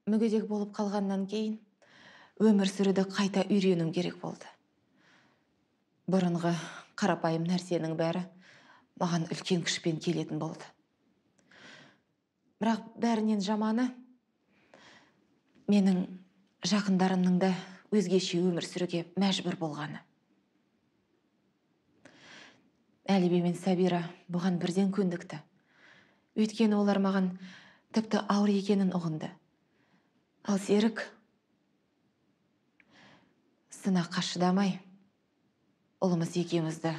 Мүгедек болып қалғаннан кейін өмір сүруді қайта үйренуім керек болды. Бұрынғы қарапайым нәрсенің бәрі маған үлкен күшпен келетін болды. Бірақ бәрінен жаманы менің жақындарымның да өзгеше өмір сүруге мәжбүр болғаны. Әлібе мен Сабира бұған бірден көндікті. Өйткені олар маған тіпті ауыр екенін ұғынды. Ал Серік сынаққа шыдамай, ұлымыз екеумізді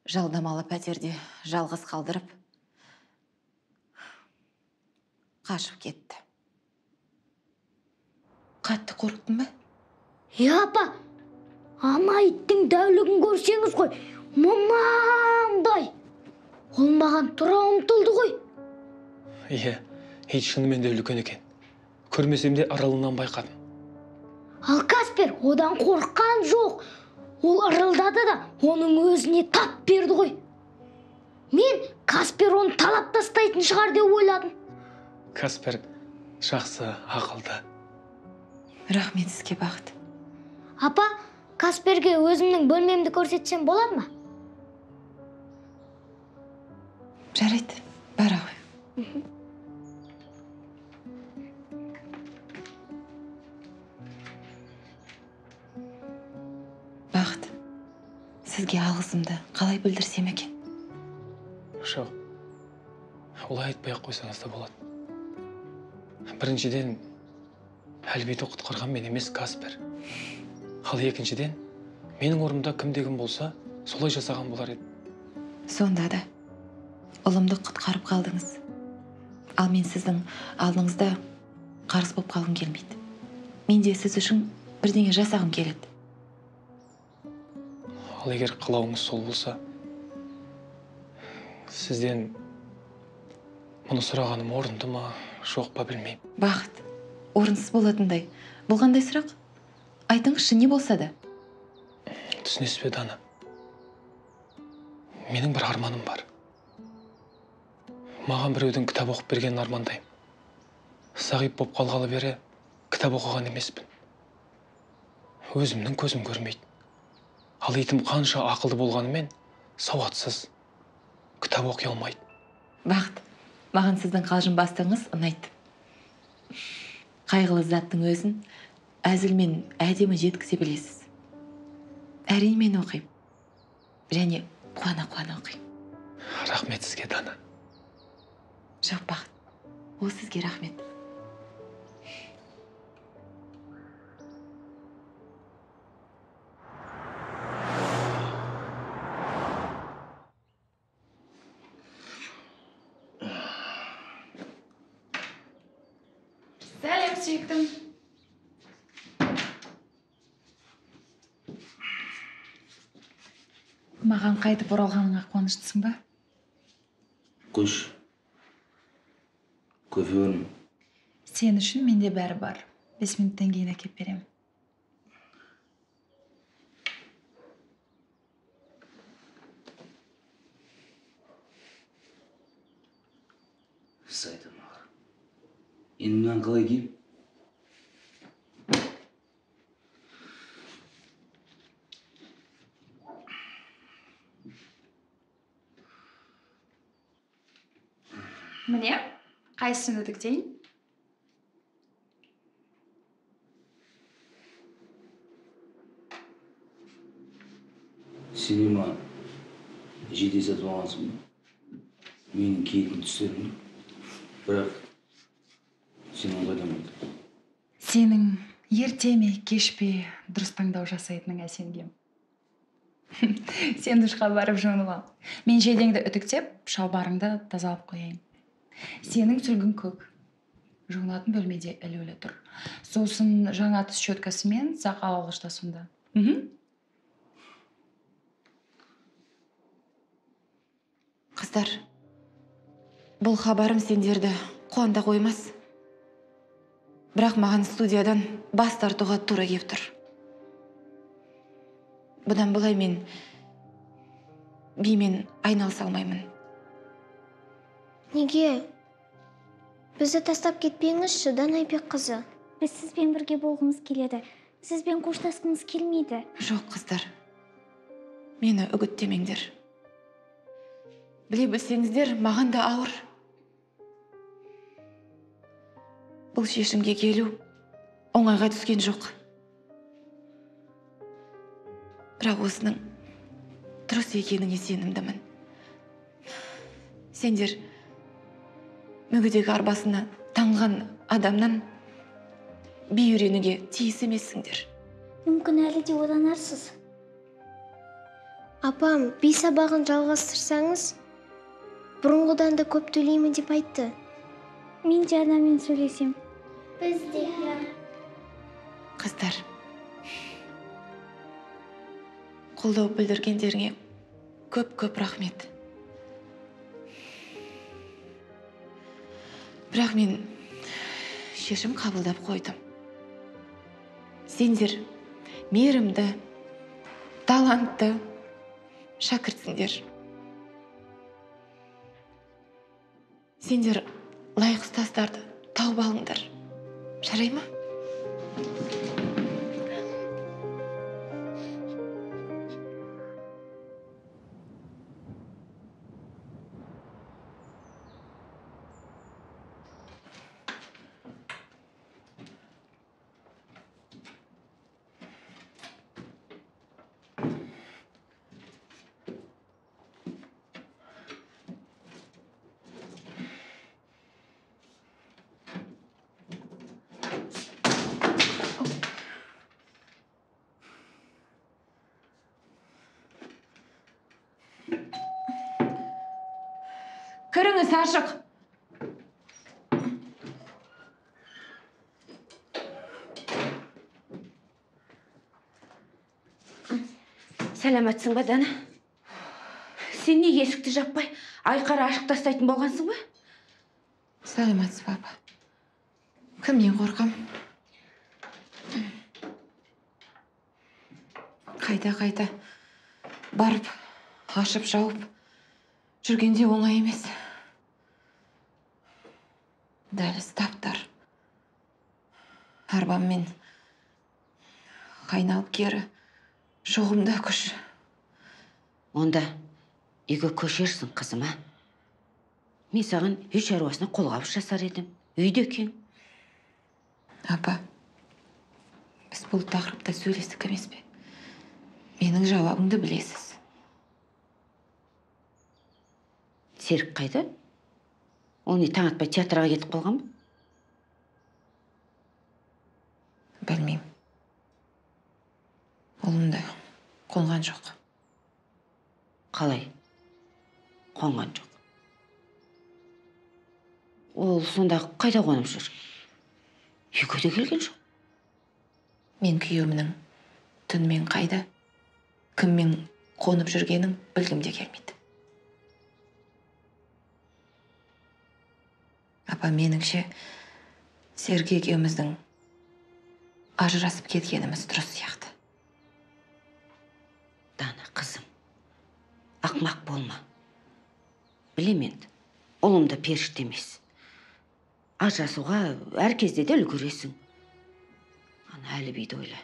жалдамалы пәтерде жалғыз қалдырып, қашып кетті. Қатты қорықтың ба? Апа, ана иттің дәулігін көрсеңіз ғой, мынандай. Ол маған тұра ұмтылды ғой. Ит шынымен де үлкен екен. Көрмесем де ырылынан байқадым. Ал Каспер одан қорыққан жоқ. Ол ырылдады да оның өзіне тап берді ғой. Мен Каспер оны талап тастайтын шығар деп ойладым. Каспер жақсы, ақылды. Рахмет сізге, Бақыт. Апа, Касперге өзімнің бөлмемді көрсетсем болады ма? Жарайды, бара ғой. Бақыт, сізге алғысымды қалай білдірсем екен? Жоқ, олай айтпай-ақ қойсаңыз да болады. Біріншіден, Әлібейді құтқарған мен емес, Каспер. Ал екіншіден, менің орнымда кімде-кім болса, солай жасаған болар еді. Сонда да ұлымды құтқарып қалдыңыз. Ал мен сіздің алдыңызда қарыз болып қалғым келмейді. Мен де сіз үшін бірдеңе жасағым келеді. Ал егер қалауыңыз сол болса, сізден мұны сұрағаным орынды ма, жоқ па білмеймін. Бақыт, орынсыз болатындай. Бұл қандай сұрақ? Айтыңызшы, не болса да. Түсінесіз бе, Дана? Менің бір арманым бар. Маған біреудің кітап оқып бергенін армандаймын. Зағип болып қалғалы бері кітап оқыған емеспін. Өзімнің көзім көрмейді. Ал итім қанша ақылды болғанымен сауатсыз, кітап оқи алмайды. Бақыт, маған сіздің қалжыңбастығыңыз ұнайды. Қайғылы заттың өзін әзілмен әдемі жеткізе білесіз. Әрине мен оқимын. Және қуана-қуана оқимын. Рахмет сізге, Дана. Жоқ, Бақыт, ол сізге рахмет. Сәлем, сүйіктім. Маған қайтып оралғаныңа қуаныштысың ба? Қойш. Кофе бар ма? Сен үшін менде бәрі бар. 5 минуттан кейін әкеп беремін. Сайтым ағыр. Енді мынаны қалай киіп? Міне, қайсысын үтіктейін? Сен маған жеде сатып алғансың ба? Менің киетін түстерім. Бірақ сен ыңғайдан болды. Сенің ерте ме, кеш пе дұрыс таңдау жасайтының әсенгем. Сен душқа барып жуынып ал. Мен жейдеңді үтіктеп, шалбарыңды тазалап қояйын. Сенің сүлгін көк. Жуынатын бөлмеде ілулі тұр. Сосын жаңа тіс щеткасымен сақал алғышта сонда. Қыздар, бұл хабарым сендерді қуанда қоймас. Бірақ маған студиядан бас тартуға тура кеп тұр. Бұдан былай мен бимен айналыса алмаймын. Неге? Бізді тастап кетпеңізші, Данайбек қызы. Біз сізбен бірге болғымыз келеді. Сізбен қоштасқымыз келмейді. Жоқ, қыздар. Мені үгіттемеңдер. Біле білсеңіздер, маған да ауыр. Бұл шешімге келу оңайға түскен жоқ. Бірақ осының дұрыс екеніне сенімдімін. Сендер мүгедек арбасына таңған адамнан би үйренуге тиіс емессіңдер. Мүмкін әлі де оданарсыз. Апам, би сабағын жалғастырсаңыз, бұрынғыдан да көп төлеймін деп айтты. Мен де адаммен сөйлесем. Біз де. Қыздар, қолдау білдіргендеріңе көп рахмет. Бірақ мен шешім қабылдап қойдым. Сендер мейірімді, талантты шәкіртсіңдер. Сендер лайық ұстаздарды тауып алыңдар. Жарай ма? Кіріңіз, ашық. Сәлеметсің ба, Дана? Сен не есікті жаппай, айқара ашық тастайтын болғансың ба? Сәлеметсіз, папа. Кімнен қорқам? Қайта барып, ашып жауып, жүргенде оңай емес. Дәліз таптар. Арбаммен қайналып кері, жоғымда күш. Онда үйге көшерсің, қызыма. Мен саған үй шаруасына қолғабыс жасар едім. Үйде екен. Апа, біз бұл тақырыпта сөйлестік емес пе? Менің жауабыңды білесіз. Серік қайда? Ол не таң атпай театрға кетіп қалған ба? Білмеймін. Ұлымды қонған жоқ. Қалай? Қонған жоқ. Ол сонда қайда қонып жүр? Үйге де келген жоқ. Мен күйеуімнің түнмен қайда, кіммен қонып жүргенін білгім де келмейді. Апа, меніңше, Сергей екеуміздің ажырасып кеткеніміз дұрыс сияқты. Дана, қызым, ақмақ болма. Білемен, ұлым да періште емес. Ажырасуға әр кезде де үлгересің. Ана Әлібиді ойла.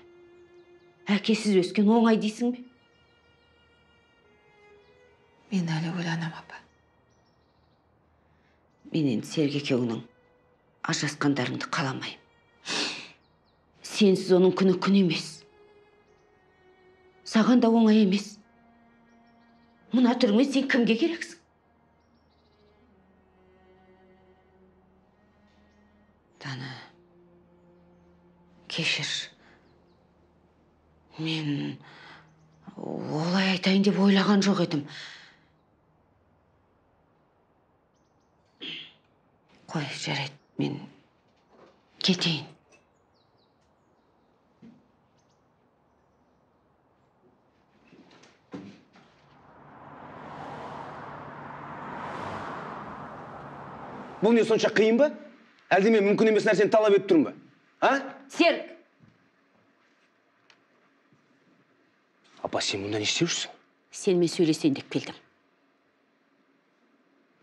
Әкесіз өскен оңай дейсің бе? Мен әлі ойланам, апа. Мен енді Сергей екеуіңнің ажырасқандарыңды қаламайым. Сенсіз оның күні күн емес. Саған да оңай емес. Мына түріңмен сен кімге керексің? Дана, кешір. Мен олай айтайын деп ойлаған жоқ едім. Қой, жарайды, мен кетейін. Бұл не сонша қиын ба? Әлде мен мүмкін емес нәрсені талап етіп тұрмын ба? А? Серік! Апа, сен мұнда не істеп жүрсің? Сенімен сөйлесейін деп келдім.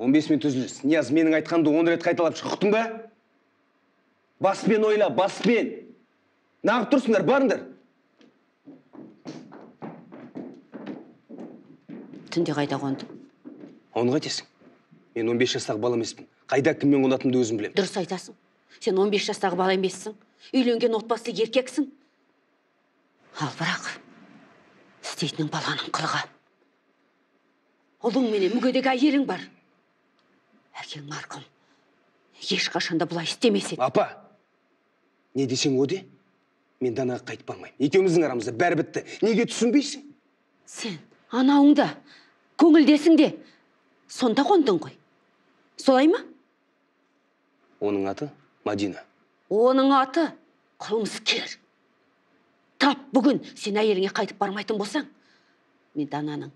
15 минут үзіліс. Нияз, менің айтқанымды 10 рет қайталап шықтың ба? Баспен ойла, баспен. Нағып тұрсыңдар, барыңдар. Түнде қайда қондың? Оны қайтесің? Мен 15 жастағы бала емеспін. Қайда кіммен қонатынымды өзім білемін. Дұрыс айтасың. Сен 15 жастағы бала емессің. Үйленген отбасылы еркексің. Ал бірақ, істейтінің баланың қылығы. Ұлың менен мүгедек әйелің бар. Әкең марқұм. Ешқашанда бұлай істемес еді. Апа, не десең о де? Мен Данаға қайтып бармаймын. Екеуміздің арамызда бәрі бітті. Неге түсінбейсің? Сен анауыңда, көңілдесіңде. Сонда қондың ғой. Солай ма? Оның аты Мадина. Оның аты қылмыскер. Тап бүгін сен әйеліңе қайтып бармайтын болсаң, мен Дананың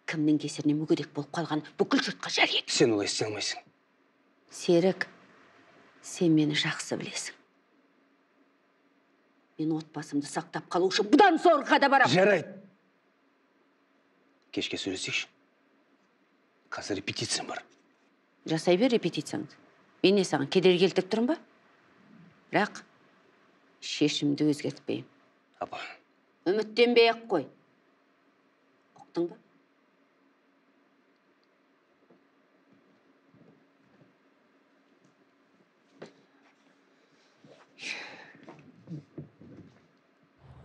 кімнің кесіріне мүгедек болып қалған бүкіл жұртқа жария етемін. Сен олай істей алмайсың. Серік, сен мені жақсы білесің. Мен отбасымды сақтап қалу үшін бұдан зорға да барам. Жарайды. Кешке сөйлесейікші. Қазір репетициям бар. Жасай бер репетицияңды. Мен не саған кедергі келтіріп тұрмын ба? Бірақ шешімді өзгертпеймін. Апа. Үміттенбей-ақ қой. Ұқтың ба?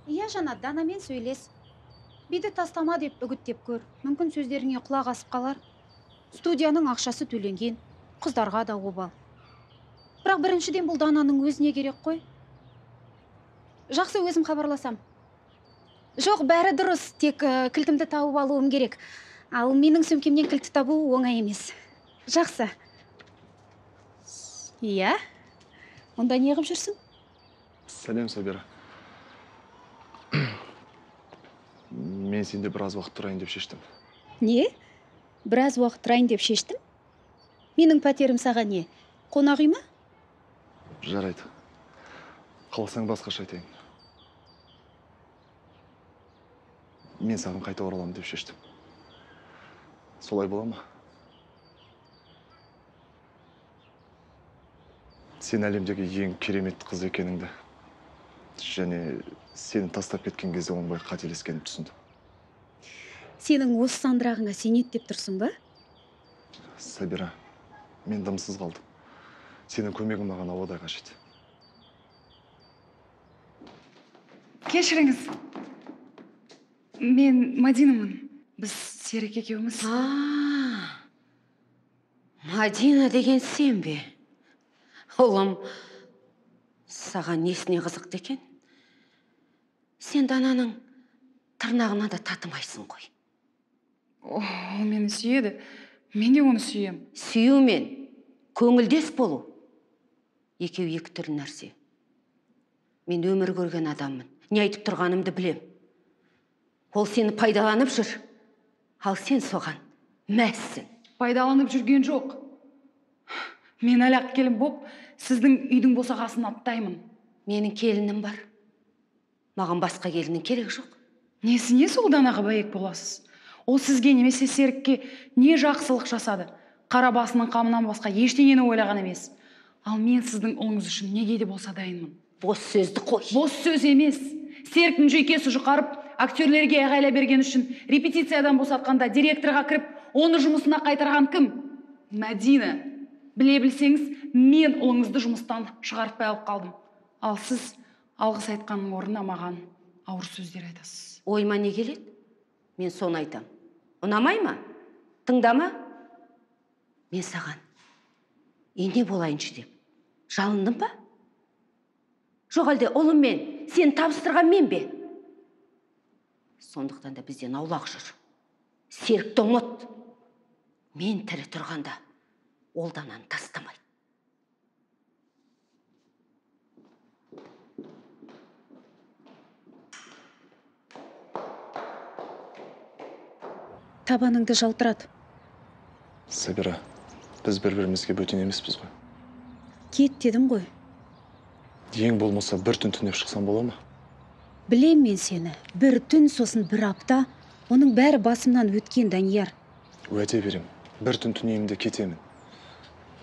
Иә, Жанат, Данамен сөйлес. Биді тастама деп үгіттеп көр. Мүмкін сөздеріңе құлақ асып қалар. Студияның ақшасы төленген. Қыздарға да обал. Бірақ біріншіден бұл Дананың өзіне керек қой. Жақсы, өзім хабарласам. Жоқ, бәрі дұрыс, тек кілтімді тауып алуым керек. Ал менің сөмкемнен кілтті табу оңай емес. Жақсы. Иә? Онда не қып жүрсің? Сәлем, Сабира. Мен сенде біраз уақыт тұрайын деп шештім. Не? Біраз уақыт тұрайын деп шештім? Менің пәтерім саған не? Қонақ үй ма? Жарайды. Қаласаң басқаша айтайын. Мен саған қайта ораламын деп шештім. Солай бола ма? Сен әлемдегі ең керемет қыз екеніңді және сені тастап кеткен кезде оңбай қателескенімді түсіндім. Сенің осы сандырағыңа сенет деп тұрсың ба? Сабира, мен дымсыз қалдым. Сенің көмегің маған ауадай қажет. Кешіріңіз. Мен Мадинамын. Біз Серік екеуміз. Мадина деген сен бе? Ұлым, саған несіне қызықты екен? Сен Дананың тырнағына да татымайсың ғой. Ол мені сүйеді. Мен де оны сүйем. Сүю мен көңілдес болу. Екеу екі түрлі нәрсе. Мен өмір көрген адаммын. Не айтып тұрғанымды білем. Ол сені пайдаланып жүр. Ал сен соған мәссің. Пайдаланып жүрген жоқ. Мен әлі келін боп, сіздің үйдің босағасын аттаймын. Менің келінім бар. Маған басқа келіннің керек жоқ. Несіне сол Данаға бәйек боласыз? Ол сізге немесе Серікке не жақсылық жасады? Қара басының қамынан басқа ештеңені ойлаған емес. Ал мен сіздің ұлыңыз үшін неге де болса дайынмын. Бос сөзді қой. Бос сөз емес. Серіктің жүйкесі жұқарып, актерлерге айғайла берген үшін репетициядан босатқанда директорға кіріп, оны жұмысына қайтарған кім? Мадина. Біле білсеңіз, мен ұлыңызды жұмыстан шығартпай алып қалдым. Ал сіз алғыс айтқанның орнына маған ауыр сөздер айтасыз. Ойыма не келеді? Мен соны айтам. Ұнамай ма? Тыңдама. Мен саған ене болайыншы деп жалындым ба? Жоқ әлде ұлым мен сен табыстырған мен бе? Сондықтан да бізден аулақ жүр. Серікті ұмыт. Мен тірі тұрғанда ол Дананы тастамайды. Табаныңды жалтырады. Сабира, біз бір-бірімізге бөтен емеспіз ғой. Кет дедім ғой. Ең болмаса бір түн түнеп шықсам бола ма? Білем мен сені. Бір түн сосын бір апта, оның бәрі басымнан өткен, Данияр. Уәде берем, бір түн түнеймін де кетемін.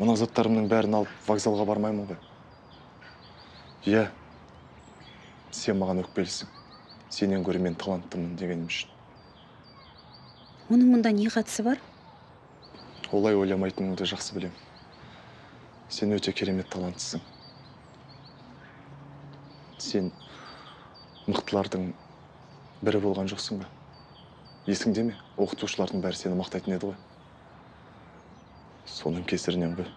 Мына заттарымның бәрін алып вокзалға бармаймын ғой. Иә, сен маған өкпелісің. Сенен гөрі мен таланттымын дегенім үшін. Оның мұнда не қатысы бар? Олай ойламайтыныңды жақсы білем. Сен өте керемет таланттысың. Сен мықтылардың бірі болған жоқсың ба? Есіңде ме? Оқытушылардың бәрі сені мақтайтын еді ғой. Соның кесірінен ғой.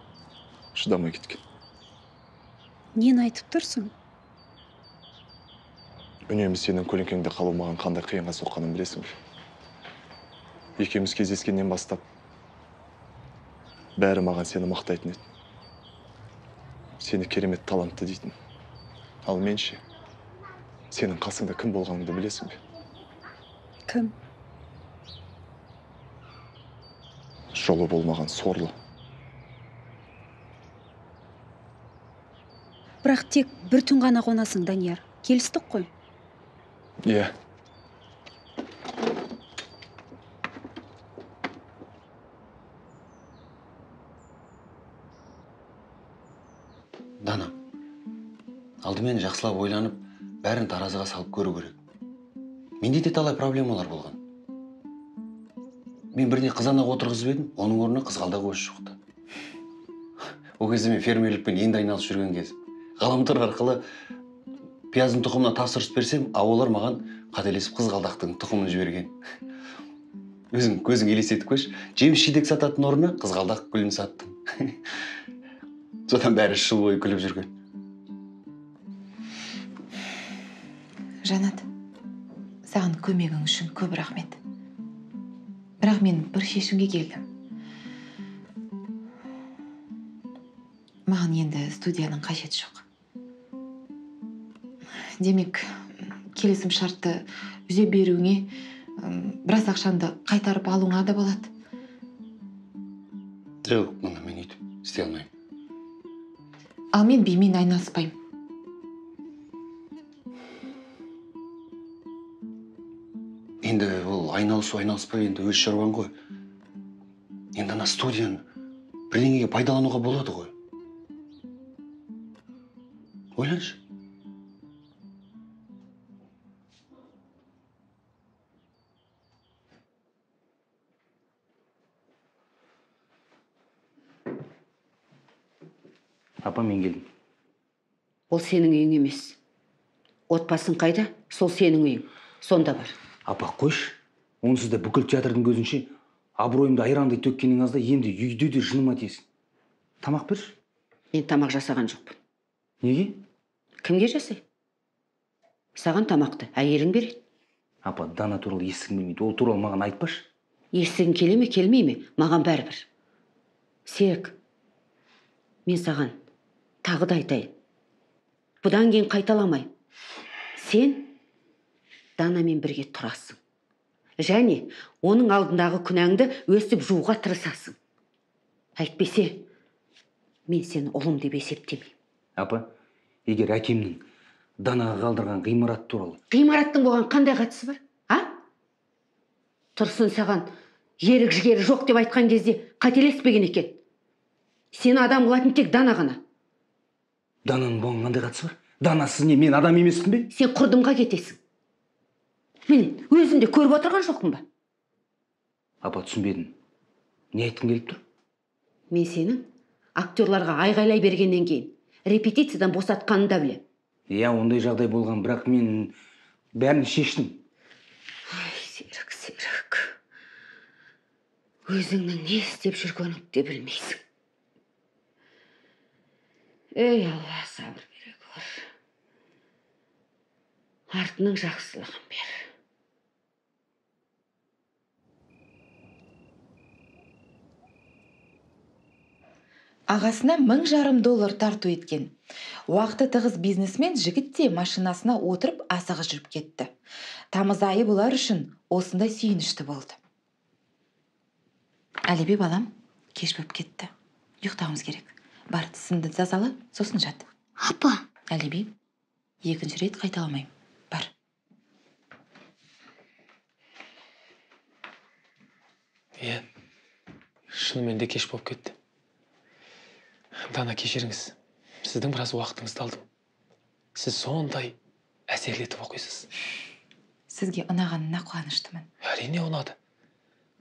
Шыдамай кеткен. Нені айтып тұрсың? Үнемі сенің көлеңкеңде қалу маған қандай қиынға соққанын білесің бе? Екеуміз кездескеннен бастап бәрі маған сені мақтайтын еді. Сені керемет талантты дейтін. Ал мен ше, сенің қасыңда кім болғаныңды білесің бе? Кім? Жолы болмаған сорлы. Бірақ тек бір түн ғана қонасың, Данияр. Келістік қой. Иә. Дана, алдымен жақсылап ойланып, бәрін таразыға салып көру керек. Менде де талай проблемалар болған. Мен біріне қызанақ отырғызып едім, оның орнына қызғалдақ өсіп шықты. Ол кезде мен фермерлікпен енді айналысып жүрген кез. Ғаламтор арқылы пияздың тұқымына тапсырыс берсем, олар маған қателесіп қызғалдақтың тұқымын жіберген. Өзің көзің елестетіп көрші, жеміс жидек сататын орнына қызғалдақ гүлін саттым. Содан бәрі жыл бойы күліп жүрген. Жанат, саған көмегің үшін көп рахмет. Бірақ мен бір шешімге келдім. Маған енді студияның қажеті жоқ. Демек, келісім шартты үзе беруіңе, біраз ақшаңды қайтарып алуыңа да болады. Жоқ, мұны мен өйтіп істей алмаймын. Ал мен бимен айналыспаймын. Енді ол айналыспай енді өз шаруаң ғой. Енді ана студияны бірдеңеге пайдалануға болады ғой. Ойланшы. Апа, мен келдім. Ол сенің үйің емес. Отбасың қайда? Сол сенің үйің. Сонда бар. Апа, қойш. Онсыз да бүкіл театрдың көзінше абыройымды айрандай төккенің азда енді үйде де жыныма тиесің. Тамақ берші. Мен тамақ жасаған жоқпын. Неге? Кімге жасай? Саған тамақты әйелің береді. Апа, Дана туралы естігім келмейді. Ол туралы маған айтпашы. Естігің келе ме, келмей ме? Маған бәрібір. Серік, мен саған тағы да айтайын. Бұдан кейін қайталамай. Сен Данамен бірге тұрасың. Және оның алдындағы күнәңді өстіп жууға тырысасың. Әйтпесе, мен сені ұлым деп есептемеймін. Апа, егер әкемнің Данаға қалдырған ғимарат туралы. Ғимараттың болған қандай қатысы бар? А? Тұрсын саған ерік жігері жоқ деп айтқан кезде қателеспеген екен. Сені адам қылатын тек Дана ғана. Дананың болған қандай қатысы бар? Данасыз не, мен адам емеспін бе? Сен құрдымға кетесің. Мен өзім де көріп отырған жоқпын ба? Апа, түсінбедім. Не айтқың келіп тұр? Мен сенің актерларға айғайлай бергеннен кейін репетициядан босатқанын да білем. Иә, ондай жағдай болған, бірақ мен бәрін шештім. Ай, Серік. Өзіңнің не істеп жүргеніңді де білмейсің. Ей Алла, сабыр бере көр. Артының жақсылығын бер. Ағасына $1,500 тарту еткен. Уақыты тығыз бизнесмен жігіт те машинасына отырып асығы жүріп кетті. Тамыз айы бұлар үшін осындай сүйінішті болды. Әлібе балам, кеш болып кетті. Ұйықтауымыз керек. Бар, тісіңді тазала, сосын жат. Апа. Әлібе, екінші рет қайталамаймын. Бар. Иә, шынымен де кеш болып кетті. Дана, кешіріңіз. Сіздің біраз уақытыңызды алдым. Сіз сондай әсерлі етіп оқисыз. Сізге ұнағанына қуаныштымын. Әрине ұнады.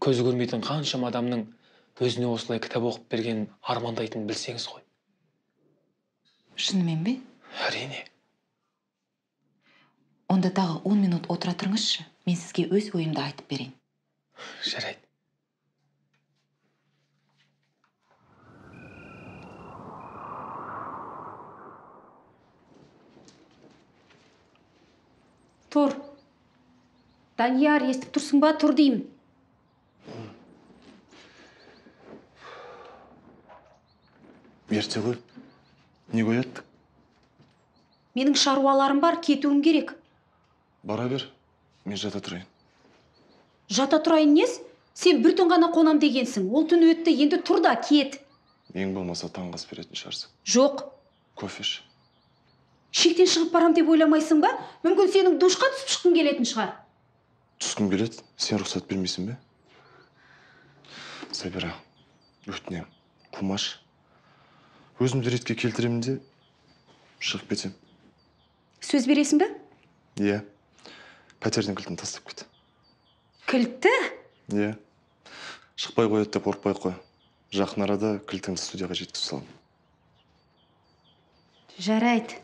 Көзі көрмейтін қаншама адамның өзіне осылай кітап оқып берген армандайтынын білсеңіз ғой. Шынымен бе? Әрине. Онда тағы 10 минут отыра тұрыңызшы. Мен сізге өз ойымды айтып берейін. Жарайды. Тұр. Данияр, естіп тұрсың ба? Тұр деймін. Ерте ғой. Не қояды? Менің шаруаларым бар, кетуім керек. Бара бер, мен жата тұрайын. Жата тұрайын нес? Сен бір түн ғана қонам дегенсің. Ол түн өтті, енді тұр да кет. Ең болмаса таңғы ас беретін шығарсың. Жоқ. Кофе іш. Шектен шығып барам деп ойламайсың ба? Мүмкін сенің душқа түсіп шыққың келетін шығар. Түскім келеді, сен рұқсат бермейсің бе? Сабира, өтінем, қумаш. Өзімді ретке келтіремін де шығып кетем. Сөз бересің бе? Иә, пәтердің кілтін тастап кет. Кілтті? Иә, шықпай қояды деп қорықпай қой. Жақын арада кілтіңді студияға жеткізіп саламын. Жарайды.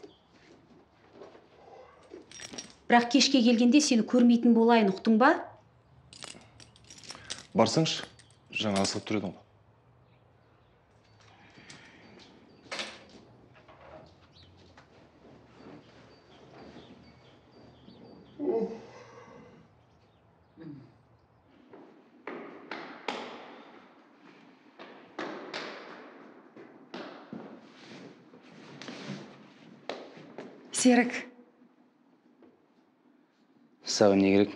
Бірақ кешке келгенде сені көрмейтін болайын, ұқтың ба? Барсаңшы, жаңа асылып тұр едің ғой. Серік, Саған не керек?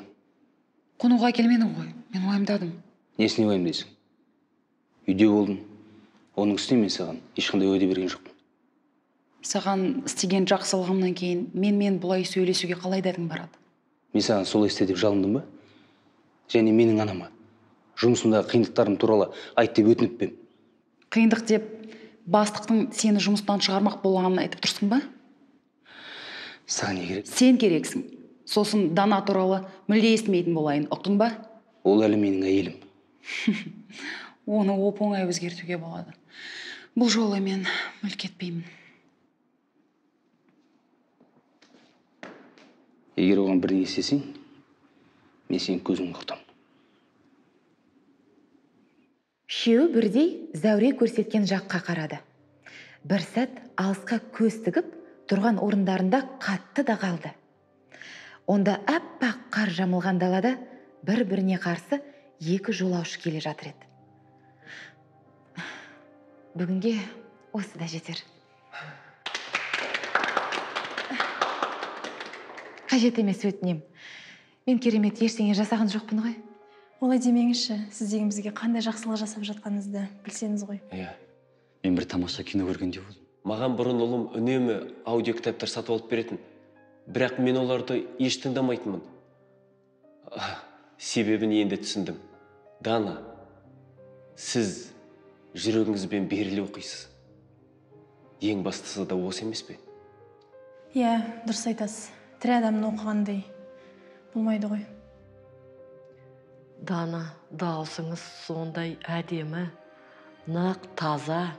қонуға келмедің ғой. Мен уайымдадым. Несіне уайымдайсың? Үйде болдың. Оның үстіне мен саған ешқандай уәде берген жоқпын. Саған істеген жақсылығымнан кейін мен бұлай сөйлесуге қалай дәтің барады? Мен саған солай істе деп жалындым ба? Және менің анама жұмысымдағы қиындықтарым туралы айт деп өтініп пе? Қиындық деп бастықтың сені жұмыстан шығармақ болғанын айтып тұрсың ба? Саған не керек? Сен керексің. Сосын Дана туралы мүлде естімейтін болайын, ұқтың ба? Ол әлі менің әйелім. Оны оп-оңай өзгертуге болады. Бұл жолы мен мүлт кетпеймін. Егер оған бірдеңе істесең, мен сенің көзіңді құртам. Үшеуі бірдей Зәуре көрсеткен жаққа қарады. Бір сәт алысқа көз тігіп, тұрған орындарында қатты да қалды. Онда әппақ қар жамылған далада бір-біріне қарсы екі жолаушы келе жатыр еді. Бүгінге осы да жетер. Қажет емес, өтінем. Мен керемет ештеңе жасаған жоқпын ғой. Олай демеңізші, сіз деген бізге қандай жақсылық жасап жатқаныңызды білсеңіз ғой. Иә. Мен бір тамаша кино көргенде болдым. Маған бұрын ұлым үнемі аудио кітаптар сатып алып беретін. Бірақ мен оларды еш тыңдамайтынмын. Себебін енді түсіндім. Дана, сіз жүрегіңізбен беріле оқисыз. Ең бастысы да осы емес пе? Иә, дұрыс айтасыз. Тірі адамның оқығандай болмайды ғой. Дана, даусыңыз сондай әдемі, нақ, таза.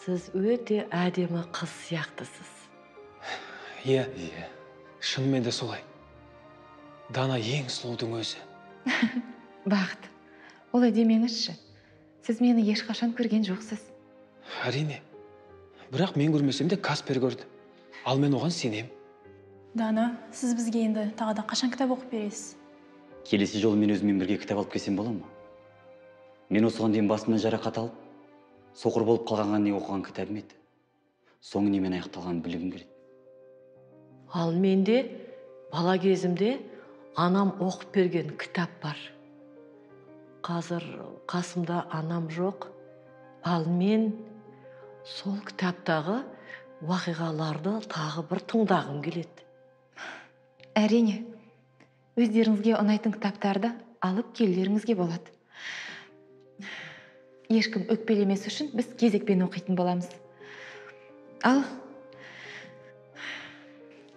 Сіз өте әдемі қыз сияқтысыз. Иә, шынымен де солай. Дана ең сұлудың өзі. Бақыт, олай демеңізші. Сіз мені ешқашан көрген жоқсыз. Әрине. Бірақ мен көрмесем де Каспер көрді. Ал мен оған сенем. Дана, сіз бізге енді тағы да қашан кітап оқып бересіз? Келесі жолы мен өзіммен бірге кітап алып келсем бола ма? Мен осыған дейін басымнан жарақат алып, соқыр болып қалғанға не оқыған кітабым еді. Соңы немен аяқталғанын білгім келеді. Ал менде бала кезімде анам оқып берген кітап бар. Қазір қасымда анам жоқ. Ал мен сол кітаптағы уақиғаларды тағы бір тыңдағым келеді. Әрине, өздеріңізге ұнайтын кітаптарды алып келулеріңізге болады. Ешкім өкпелемес үшін біз кезекпен оқитын боламыз. Ал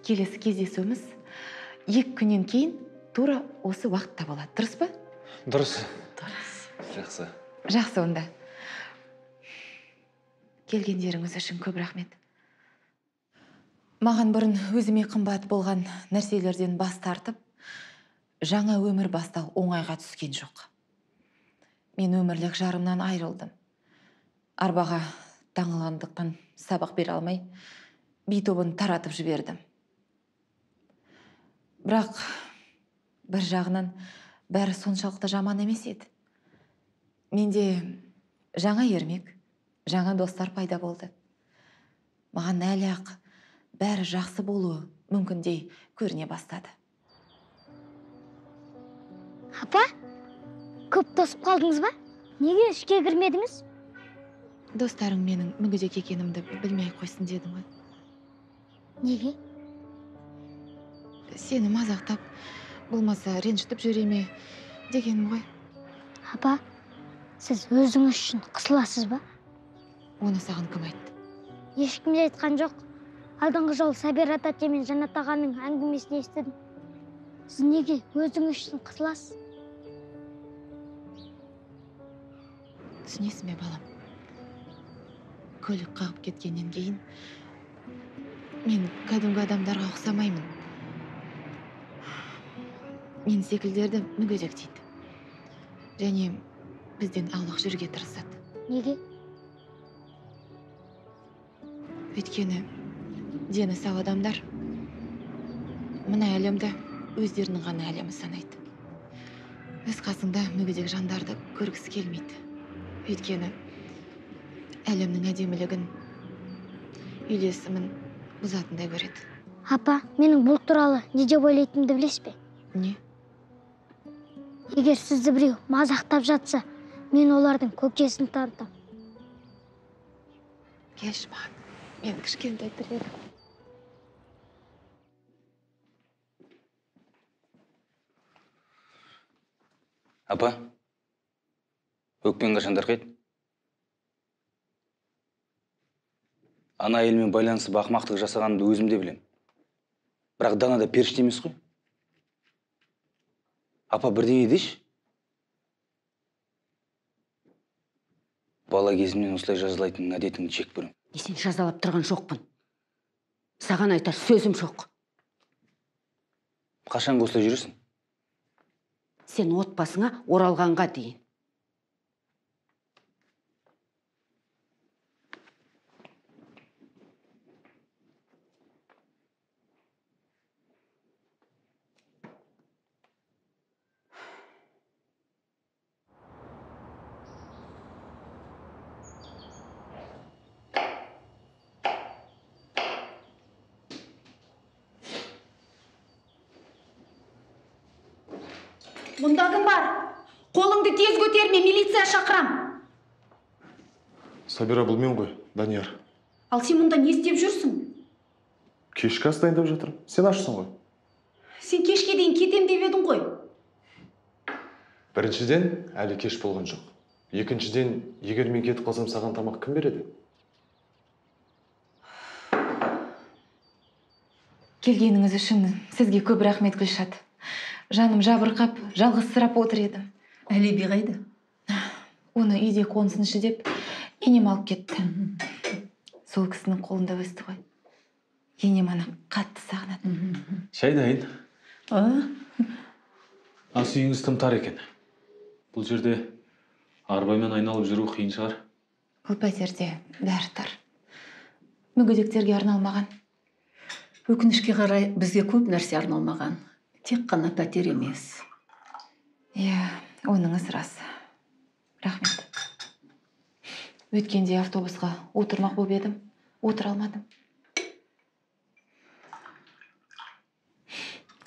келесі кездесуіміз 2 күннен кейін тура осы уақытта болады, дұрыс па? Дұрыс. Жақсы. Жақсы онда. Келгендеріңіз үшін көп рахмет. Маған бұрын өзіме қымбат болған нәрселерден бас тартып, жаңа өмір бастау оңайға түскен жоқ. Мен өмірлік жарымнан айырылдым. Арбаға таңылғандықтан сабақ бере алмай, би тобын таратып жібердім. Бірақ бір жағынан бәрі соншалықты жаман емес еді. Менде жаңа ермек, жаңа достар пайда болды. Маған әлі ақ бәрі жақсы болуы мүмкіндей көріне бастады. Апа, көп тосып қалдыңыз ба? Неге ішке кірмедіңіз? Достарың менің мүгедек екенімді білмей қойсын дедім ғой. Неге? Сені мазақтап, болмаса ренжітіп жүре ме дегенім ғой. Апа, сіз өзіңіз үшін қысыласыз ба? Оны саған кім айтты? Ешкім де айтқан жоқ. Алдыңғы жол Сабира тәте мен Жанат ағаның әңгімесін естідім. Сіз неге өзіңіз үшін қысыласыз? Түсінесің бе, балам? Көлік қағып кеткеннен кейін мен кәдімгі адамдарға ұқсамаймын. Мен секілдерді мүгедек дейді. Және бізден аулақ жүрге тырысады. Неге? Өйткені дені сау адамдар мына әлемді өздерінің ғана әлемі санайды. Өз қасыңда мүгедек жандарды көргісі келмейді. Өйткені әлемнің әдемілігін, үйлесімін бұзатындай көреді. Апа, менің бұл туралы не деп ойлайтынымды білесіз бе? Не? Егер сізді біреу мазақтап жатса, мен олардың көкесін танытам. Келші маған, мен кішкентай тірегім. Апа, өкпен қашандар қайт? Ана әйелмен байланысып ақымақтық жасағанымды өзім де білем. Бірақ Дана да періште емес қой. Апа, бірдеңе деші. Бала кезімнен осылай жазалайтын әдетіңді жек көрем. Сен жазалап тұрған жоқпын. Саған айтар сөзім жоқ. Қашанғы осылай жүресің? Сен отбасыңа оралғанға дейін. Мұнда кім бар? Қолыңды тез көтерме, милиция шақырам. Сабира, бұл мен ғой, Данияр. Ал сен мұнда не істеп жүрсің? Кешкі ас дайындап жатырмын. Сен ашсың ғой. Сен кешке дейін кетем деп едің ғой. Біріншіден, әлі кеш болған жоқ. Екіншіден, егер мен кетіп қалсам, саған тамақ кім береді? Келгеніңіз үшін сізге көп рахмет, Гүлшат. Жаным жабырқап, жалғызсырап отыр едім. Әлиби қайда? Оны үйде қонсыншы деп, енем алып кетті. Сол кісінің қолында өсті ғой. Енем ана қатты сағынады. Шай дайын. Ас үйіңіз тым тар екен. Бұл жерде арбамен айналып жүру қиын шығар. Бұл пәтерде бәрі тар. Мүгедектерге арналмаған. Өкінішке қарай бізге көп нәрсе арналмаған. Тек қана пәтер емес. Иә, оныңыз рас. Рахмет. Өткенде автобусқа отырмақ болып едім. Отыра алмадым.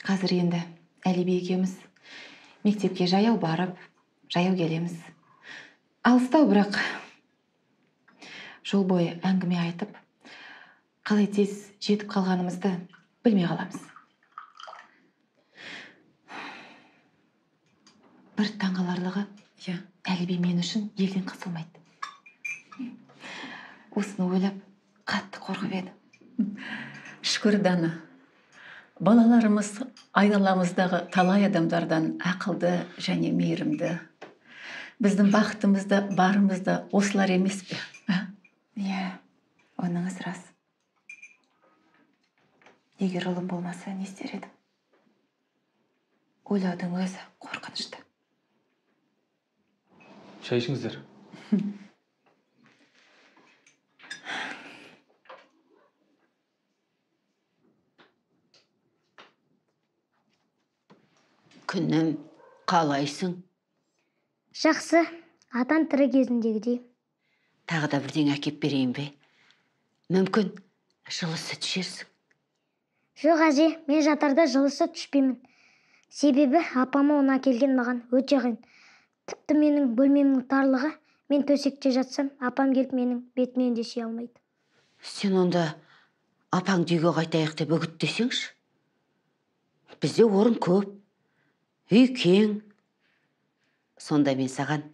Қазір енді Әлиби екеуміз мектепке жаяу барып, жаяу келеміз. Алыстау, бірақ жол бойы әңгіме айтып, қалай тез жетіп қалғанымызды білмей қаламыз. Бір таңғаларлығы, Әлиби мен үшін елден қысылмайды. Осыны ойлап, қатты қорқып едім. Шүкір Дана. Балаларымыз айналамыздағы талай адамдардан ақылды және мейірімді. Біздің бақытымызда, барымызда осылар емес пе? Иә, оныңыз рас. Егер ұлым болмаса, не істер едім? Ойлаудың өзі қорқынышты. Шай ішіңіздер. Күнім, қалайсың? Жақсы, атан тірі кезіндегідей. Тағы да бірдеңе әкеп берейін бе? Мүмкін жылы сүт ішерсің. Жоқ әже, мен жатарда жылы сүт ішпеймін. Себебі апама оны әкелген маған өте қиын. Тіпті менің бөлмемнің тарлығы, мен төсекте жатсам, апам келіп менің бетімнен де сүйе алмайды. Сен онда апаңды үйге қайтайық деп үгіттесеңші. Бізде орын көп, үй кең. Сонда мен саған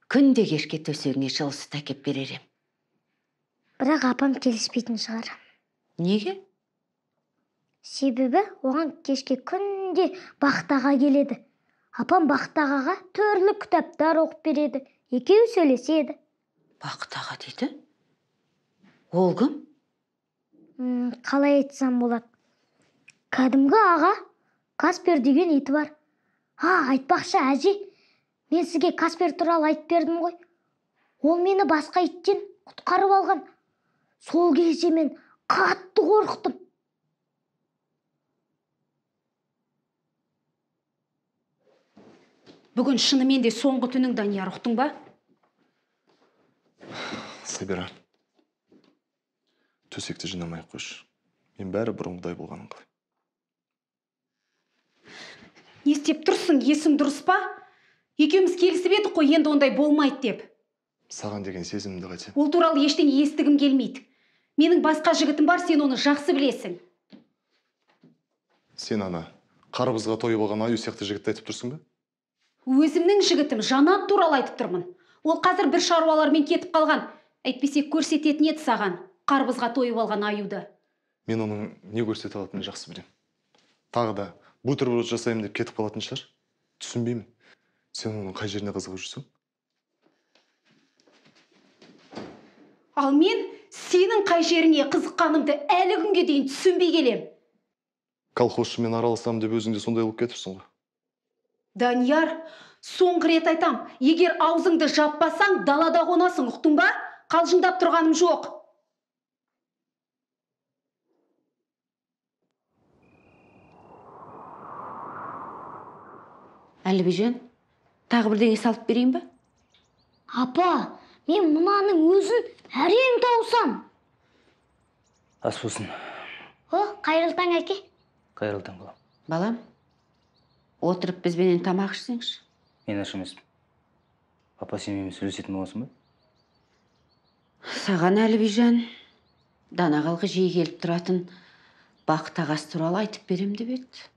күнде кешке төсегіңе жылы сүт әкеп берер ем. Бірақ апам келіспейтін шығар. Неге? Себебі оған кешке күнде бақтаға келеді. Апам бақтағаға түрлі кітаптар оқып береді. Екеуі сөйлеседі. Бақтаға дейді? Ол кім? Қалай айтсам болады? Кәдімгі аға, Каспер деген иті бар. Айтпақшы әже, мен сізге Каспер туралы айтып бердім ғой. Ол мені басқа иттен құтқарып алған. Сол кезде мен қатты қорықтым. Бүгін шынымен де соңғы түнің, Данияр, ұқтың ба? Сабира, төсекті жинамай қойшы. Мен бәрі бұрынғыдай болғанын қалаймын. Не істеп тұрсың, есің дұрыс па? Екеуміз келісіп едік қой, енді ондай болмайды деп. Саған деген сезімімді қайтем. Ол туралы ештеңе естігім келмейді. Менің басқа жігітім бар, сен оны жақсы білесің. Сен ана қарбызға тойып алған Аю сияқты жігітті айтып тұрсың ба? Өзімнің жігітім Жанат туралы айтып тұрмын. Ол қазір бір шаруалармен кетіп қалған. Әйтпесе көрсететін еді саған, қарбызға тойып алған Аюды. Мен оның не көрсете алатынын жақсы білемін. Тағы да бутерброд жасаймын деп кетіп қалатын шығар. Түсінбеймін. Сен оның қай жеріне қызығып жүрсің? Ал мен сенің қай жеріңе қызыққанымды әлі күнге дейін түсінбей келем. Колхозшымен араласам деп өзіңде сондай болып кетіпсің ғой. Данияр, соңғы рет айтам, егер аузыңды жаппасаң, далада қонасың, ұқтың ба? Қалжыңдап тұрғаным жоқ. Әлібежан, тағы бірдеңе салып берейін бе? Апа, мен мынаның өзін әрең тауысам. Ас болсын. Қайырлы таң, әке. Қайырлы таң, балам. Балам, отырып бізбенен тамақ ішсеңші. Мен аш емеспін. Папа сенімен сөйлесетін боласың ба? Саған, Әлібежан, Дана қалғы жиі келіп тұратын бақыт ағасы туралы айтып берем деп еді.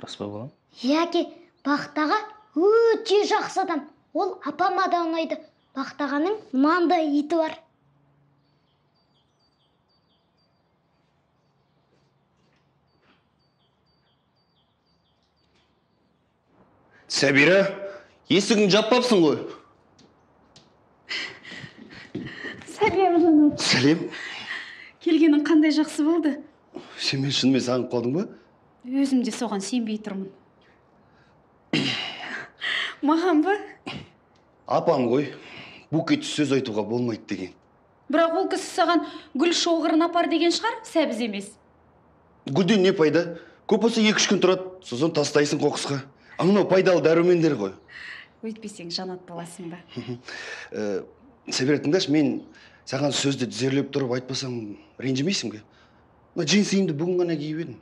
Рас па, балам? Яке, бақтаға өте жақсы адам. Ол апама да ұнайды. Бақтағаның маңдай иті бар. Сәбира, есігін жаппапсың ғой. Сәлем, Жанат. Сәлем. Келгенің қандай жақсы болды? Сен мен шынымен сағынып қалдың ба? Өзім де соған сенбей тұрмын. Маған ба? Апам ғой, букет сөз айтуға болмайды деген. Бірақ ол кісі саған гүл шоғырын апар деген шығар, сәбіз емес. Гүлден не пайда? Көп болса 2-3 күн тұрады, сосын тастайсың қоқысқа. Мынау пайдалы дәрумендер ғой. Өйтпесең Жанат боласың ба? Сәбира, тыңдашы, мен саған сөзді тізерлеп тұрып айтпасам ренжімейсің бе? Джинсиімді бүгін ғана киіп едім.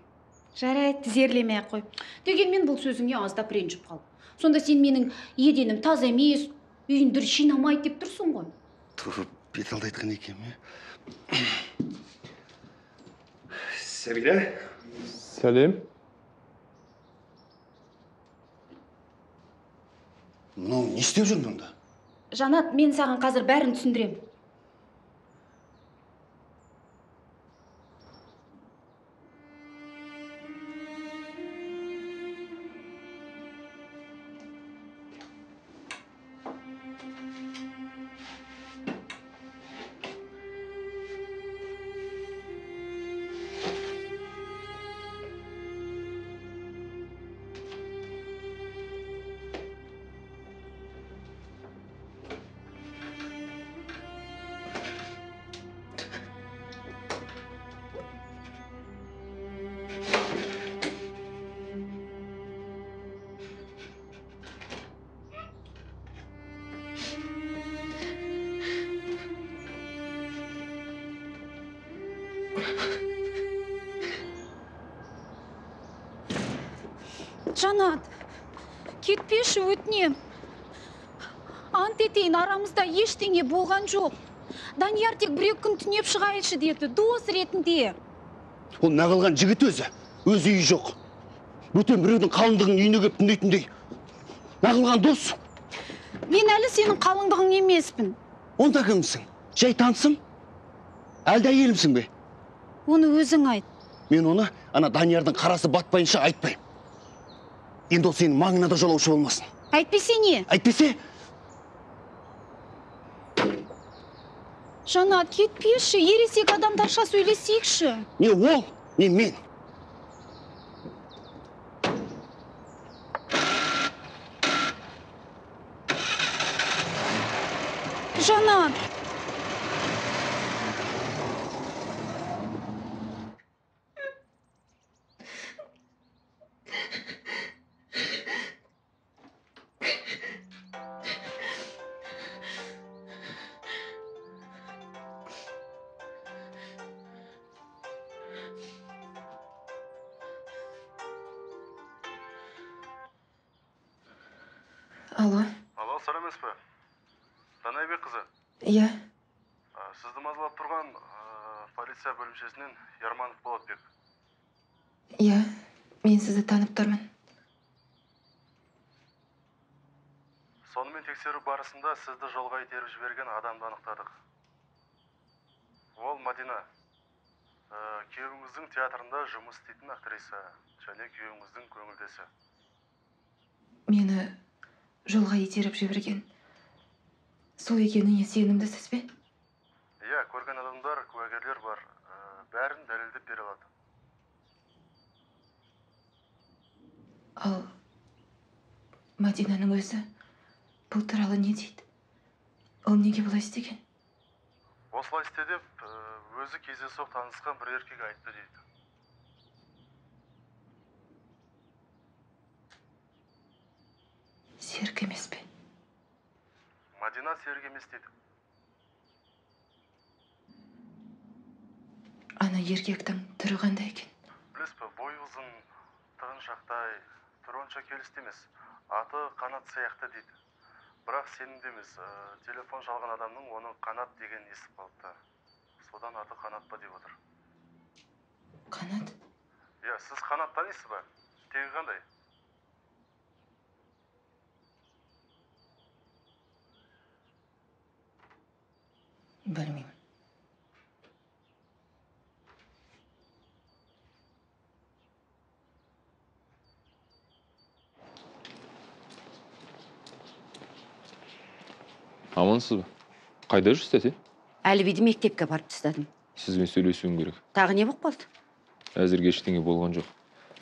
Жарайды, тізерлемей қой. Дегенмен бұл сөзіңе аздап ренжіп қалды. Сонда сен менің еденім таза емес, үйін дұрыс жинамайды деп тұрсың ғой. Тұрып, бет алды айтқан екен. Сәбира? Сәлем. Мынау не істеп жүр мұнда? Жанат, мен саған қазір бәрін түсіндірем. Жанат, кетпеші өтінем. Ант етейін, арамызда ештеңе болған жоқ. Данияр тек бір күн түнеп шығайыншы деді, дос ретінде. Ол нағылған жігіт өзі үйі жоқ. Бөтен біреудің қалыңдығын үйіне кеп түнейтіндей. Нағылған дос. Мен әлі сенің қалыңдығың емеспін. Онда кімсің? Жай танысым? Әлде әйелімсің бе? Оны өзің айт. Мен оны ана Даниярдың қарасы батпайынша айтпайым. Енді ол сенің маңына да жолаушы болмасын. Әйтпесе не? Әйтпесе? Жанат, кетпеші, ересек адамдарша сөйлесейікші. Не ол, не мен. Жанат. Алло. Алло, сәлемес пе? Данайбек қызы. Иә. Сізді мазалап тұрған полиция бөлімшесінен Ярманов Болатбек. Иә, мен сізді танып тұрмын. Сонымен тексеру барысында сізді жолға итеріп жіберген адамды анықтадық. Ол Мадина. Күйеуіңіздің театрында жұмыс істейтін актриса және күйеуіңіздің көңілдесі. Мені жолға итеріп жіберген сол екеніне сенімдісіз бе? Иә, көрген адамдар, куәгерлер бар. Бәрін дәлелдеп бере алады. Ал Мадинаның өзі бұл туралы не дейді? Ол неге бұлай істеген? Осылай істе деп, өзі кездейсоқ танысқан бір еркек айтты дейді. Серік емес пе? Мадина серік емес дейді. Ана еркектің түрі қандай екен? Білес пе, бойы ұзын, тығын шақтай, түрі онша келісті емес. Аты Қанат сияқты дейді. Бірақ сенімді емес, телефон шалған адамның оның Қанат деген естіп қалыпты. Содан аты Қанат па деп отыр. Қанат? Иә, сіз Қанат танисыз ба? Тегі қандай? Білмеймін. Амансыз ба? Қайда жүрсіз, тәте? Әлібиді мектепке барып тастадым. Сізбен сөйлесуім керек. Тағы не болып қалды? Әзірге ештеңе болған жоқ.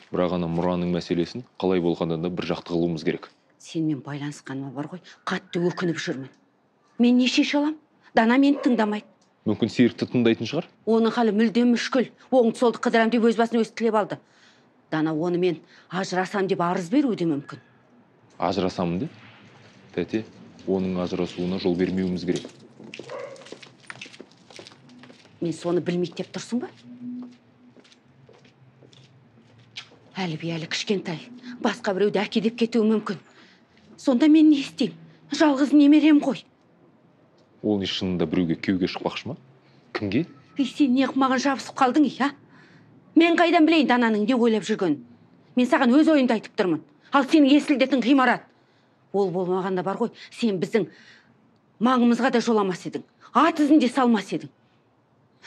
Бірақ ана Мұраның мәселесін қалай болғанда да бір жақты қылуымыз керек. Сенімен байланысқаныма бар ғой, қатты өкініп жүрмін. Мен не шеше алам? Дана мені тыңдамайды. Мүмкін Серікті тыңдайтын шығар? Оның халі мүлдем мүшкіл. Оңды солды қыдырам деп өз басын өзі тілеп алды. Дана оны мен ажырасам деп арыз беруі де мүмкін. Ажырасамын деп? Тәте, оның ажырасуына жол бермеуіміз керек. Мен соны білмейді деп тұрсың ба? Әліби әлі кішкентай. Басқа біреуді әке деп кетуі мүмкін. Сонда мен не істеймін? Жалғыз немерем ғой. Ол не шынында біреуге күйеуге шықпақшы ма? Кімге? Сен не маған жабысып қалдың, а? Мен қайдан білейін Дананың не ойлап жүргенін? Мен саған өз ойымды айтып тұрмын. Ал сенің есілдетін ғимарат. Ол болмағанда бар ғой, сен біздің маңымызға да жоламас едің. Ат ізін де салмас едің.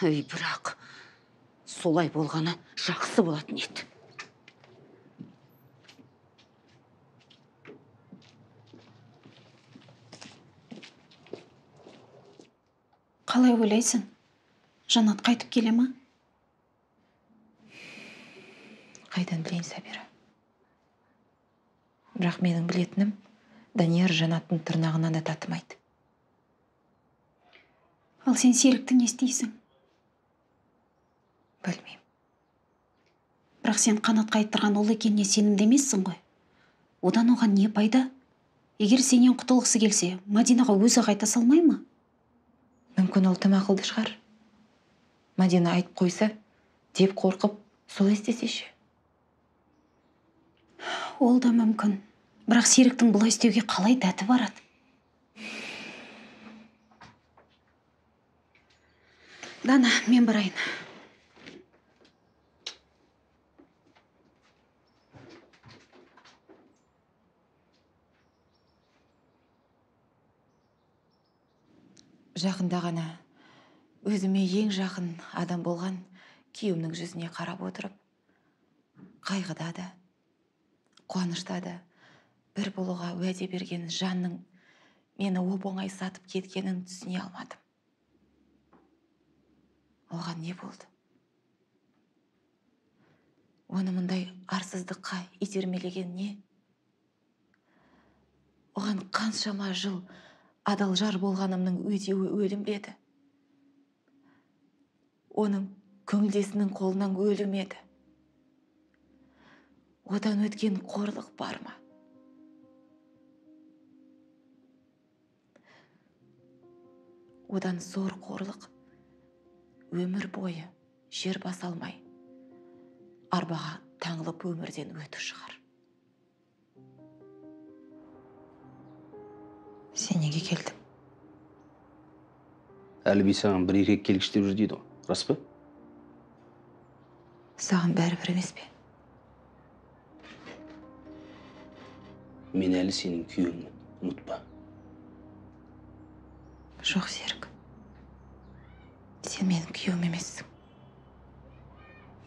Бірақ солай болғаны жақсы болатын еді. Қалай ойлайсың? Жанат қайтып келе ма? Қайдан білейін, Сабира. Бірақ менің білетінім, Данияр Жанаттың тырнағынан да татымайды. Ал сен Серікті не істейсің? Білмеймін. Бірақ сен Қанатқа айттырған ол екеніне сенімді емессің ғой. Одан оған не пайда? Егер сенен құтылғысы келсе, Мадинаға өзі қайта салмай ма? Мүмкін ол тым ақылды шығар. Мадина айтып қойса, деп қорқып, солай істесеші. Ол да мүмкін. Бірақ Серіктің бұлай істеуге қалай дәті барады? Дана, мен барайын. Жақында ғана өзіме ең жақын адам болған күйеуімнің жүзіне қарап отырып, қайғыда да, қуанышта да бір болуға уәде берген жанның мені оп-оңай сатып кеткенін түсіне алмадым. Оған не болды? Оны мұндай арсыздыққа итермелеген не? Оған қаншама жыл адал жар болғанымның өтеуі өлім беді. Оның көңілдесінің қолынан өлім еді. Одан өткен қорлық бар ма? Одан зор қорлық өмір бойы жер баса алмай, арбаға таңылып өмірден өту шығар. Сен неге келдің? Әліби саған бір еркек келгіш деп жүр дейді ғой. Рас па? Саған бәрібір емес пе? Мен әлі сенің күйеуіңмін, ұмытпа. Жоқ, Серік. Сен менің күйеуім емессің.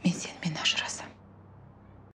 Мен сенімен ажырасамын.